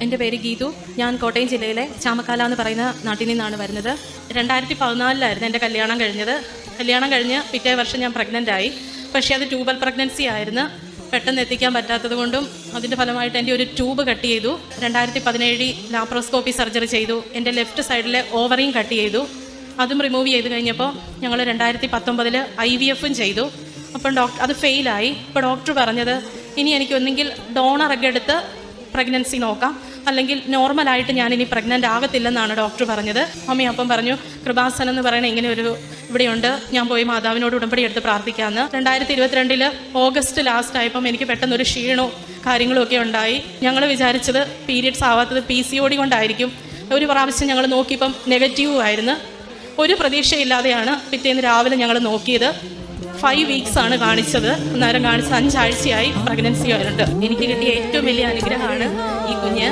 എൻ്റെ പേര് ഗീതു. ഞാൻ കോട്ടയം ജില്ലയിലെ ചാമക്കാല എന്ന് പറയുന്ന നാട്ടിൽ നിന്നാണ് വരുന്നത്. 2014 എൻ്റെ കല്യാണം കഴിഞ്ഞത്. കല്യാണം കഴിഞ്ഞ് പിറ്റേ വർഷം ഞാൻ പ്രഗ്നൻ്റായി. പക്ഷേ അത് ട്യൂബൽ പ്രഗ്നൻസി ആയിരുന്നു. പെട്ടെന്ന് എത്തിക്കാൻ പറ്റാത്തത് കൊണ്ടും അതിൻ്റെ ഫലമായിട്ട് എൻ്റെ ഒരു ട്യൂബ് കട്ട് ചെയ്തു. 2017 ലാപ്രോസ്കോപ്പി സർജറി ചെയ്തു. എൻ്റെ ലെഫ്റ്റ് സൈഡിലെ ഓവറിയും കട്ട് ചെയ്തു. അതും റിമൂവ് ചെയ്ത് കഴിഞ്ഞപ്പോൾ ഞങ്ങൾ 2019 IVFും ചെയ്തു. അപ്പം അത് ഫെയിലായി. ഇപ്പോൾ ഡോക്ടർ പറഞ്ഞത് ഇനി എനിക്ക് ഒന്നെങ്കിൽ ഡോണർ ഒക്കെ എടുത്ത് പ്രഗ്നൻസി നോക്കാം, അല്ലെങ്കിൽ നോർമലായിട്ട് ഞാനിനി പ്രഗ്നൻ്റ് ആകത്തില്ലെന്നാണ് ഡോക്ടർ പറഞ്ഞത്. മമ്മി അപ്പം പറഞ്ഞു കൃപാസനം എന്ന് പറയുന്ന ഇങ്ങനെ ഒരു ഇവിടെയുണ്ട്, ഞാൻ പോയി മാതാവിനോട് ഉടമ്പടി എടുത്ത് പ്രാർത്ഥിക്കാമെന്ന്. 2022 ഓഗസ്റ്റ് ലാസ്റ്റ് ആയപ്പം എനിക്ക് പെട്ടെന്നൊരു ക്ഷീണവും കാര്യങ്ങളും ഒക്കെ ഉണ്ടായി. ഞങ്ങൾ വിചാരിച്ചത് പീരിയഡ്സ് ആവാത്തത് PCOD കൊണ്ടായിരിക്കും. ഒരു പ്രാവശ്യം ഞങ്ങൾ നോക്കിയപ്പം നെഗറ്റീവും ആയിരുന്നു. ഒരു പ്രതീക്ഷയില്ലാതെയാണ് പിറ്റേന്ന് രാവിലെ ഞങ്ങൾ നോക്കിയത്. 5 weeks ആണ് കാണിച്ചത്. അന്നേരം കാണിച്ച് 5 ആഴ്ചയായി പ്രഗ്നൻസി ആയിട്ട്. എനിക്ക് കിട്ടിയ ഏറ്റവും വലിയ അനുഗ്രഹമാണ് ഈ കുഞ്ഞ്.